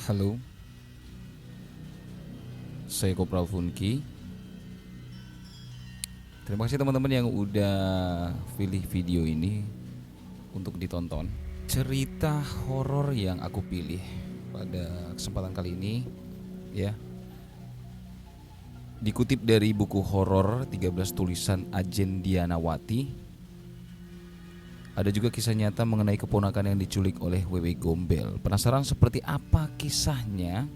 Halo, saya Kopral Funki. Terima kasih teman-teman yang udah pilih video ini untuk ditonton. Cerita horor yang aku pilih pada kesempatan kali ini ya, dikutip dari buku horor 13 tulisan Ajen Dianawati. Ada juga kisah nyata mengenai keponakan yang diculik oleh Wewe Gombel. Penasaran seperti apa kisahnya?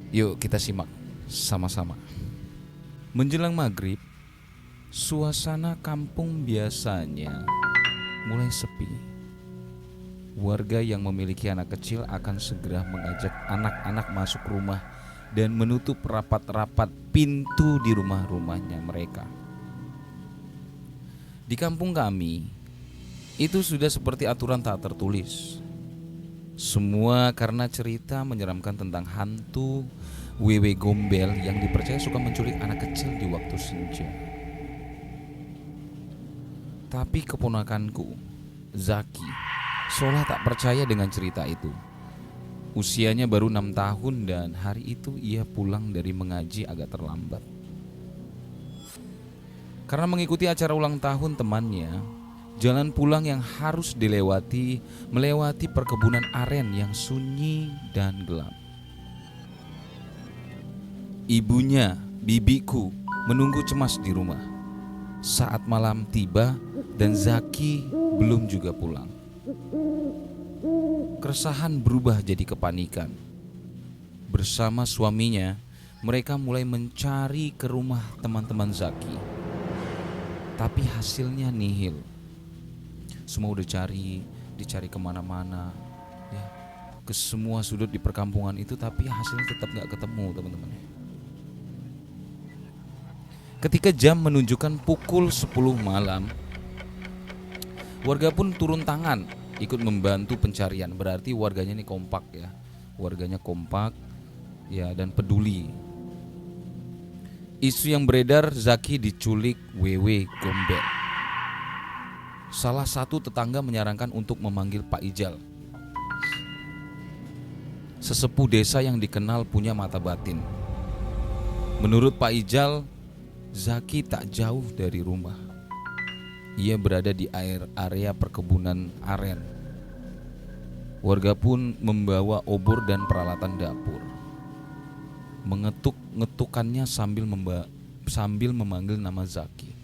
Yuk kita simak sama-sama. Menjelang maghrib, suasana kampung biasanya mulai sepi. Warga yang memiliki anak kecil akan segera mengajak anak-anak masuk rumah dan menutup rapat-rapat pintu di rumah-rumahnya mereka. Di kampung kami, itu sudah seperti aturan tak tertulis. Semua karena cerita menyeramkan tentang hantu Wewe Gombel yang dipercaya suka menculik anak kecil di waktu senja. Tapi keponakanku, Zaki, seolah tak percaya dengan cerita itu. Usianya baru 6 tahun dan hari itu ia pulang dari mengaji agak terlambat. Karena mengikuti acara ulang tahun temannya, jalan pulang yang harus dilewati melewati perkebunan aren yang sunyi dan gelap. Ibunya, bibiku, menunggu cemas di rumah. Saat malam tiba dan Zaki belum juga pulang. Keresahan berubah jadi kepanikan. Bersama suaminya, mereka mulai mencari ke rumah teman-teman Zaki. Tapi hasilnya nihil. Semua udah dicari kemana-mana ya, ke semua sudut di perkampungan itu, tapi hasilnya tetap gak ketemu teman-teman. Ketika jam menunjukkan pukul 10 malam, warga pun turun tangan ikut membantu pencarian. Berarti warganya ini kompak ya, warganya kompak ya dan peduli. Isu yang beredar Zaki diculik Wewe Gombel. Salah satu tetangga menyarankan untuk memanggil Pak Ijal, sesepuh desa yang dikenal punya mata batin. Menurut Pak Ijal, Zaki tak jauh dari rumah. Ia berada di area perkebunan aren. Warga pun membawa obor dan peralatan dapur. Mengetuk-ngetukannya sambil memanggil nama Zaki.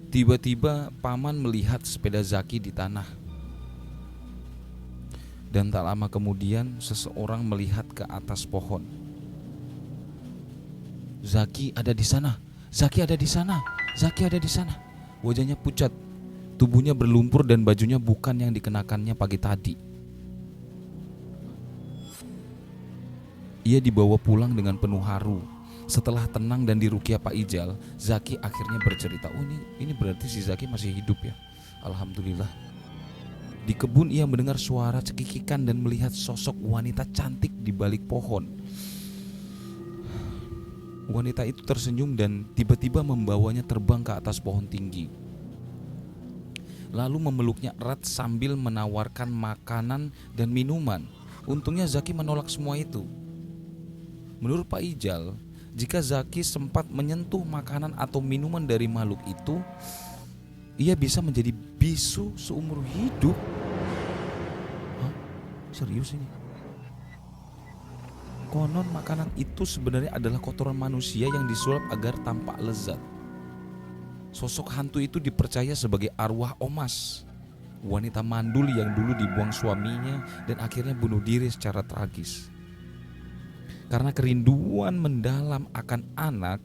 Tiba-tiba paman melihat sepeda Zaki di tanah. Dan tak lama kemudian seseorang melihat ke atas pohon. Zaki ada di sana. Zaki ada di sana. Zaki ada di sana. Wajahnya pucat, tubuhnya berlumpur dan bajunya bukan yang dikenakannya pagi tadi. Ia dibawa pulang dengan penuh haru. Setelah tenang dan diruqyah Pak Ijal, Zaki akhirnya bercerita, "Oh ini berarti si Zaki masih hidup ya. Alhamdulillah." Di kebun ia mendengar suara cekikikan dan melihat sosok wanita cantik di balik pohon. Wanita itu tersenyum dan tiba-tiba membawanya terbang ke atas pohon tinggi. Lalu memeluknya erat sambil menawarkan makanan dan minuman. Untungnya Zaki menolak semua itu. Menurut Pak Ijal, jika Zaki sempat menyentuh makanan atau minuman dari makhluk itu, ia bisa menjadi bisu seumur hidup. Hah? Serius ini? Konon makanan itu sebenarnya adalah kotoran manusia yang disulap agar tampak lezat. Sosok hantu itu dipercaya sebagai arwah Omas, wanita mandul yang dulu dibuang suaminya dan akhirnya bunuh diri secara tragis. Karena kerinduan mendalam akan anak,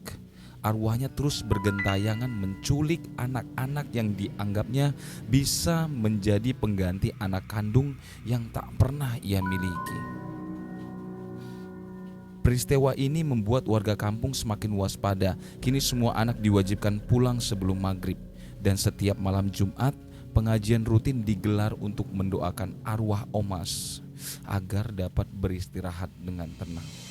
arwahnya terus bergentayangan menculik anak-anak yang dianggapnya bisa menjadi pengganti anak kandung yang tak pernah ia miliki. Peristiwa ini membuat warga kampung semakin waspada. Kini semua anak diwajibkan pulang sebelum maghrib. Dan setiap malam Jumat, pengajian rutin digelar untuk mendoakan arwah Omas agar dapat beristirahat dengan tenang.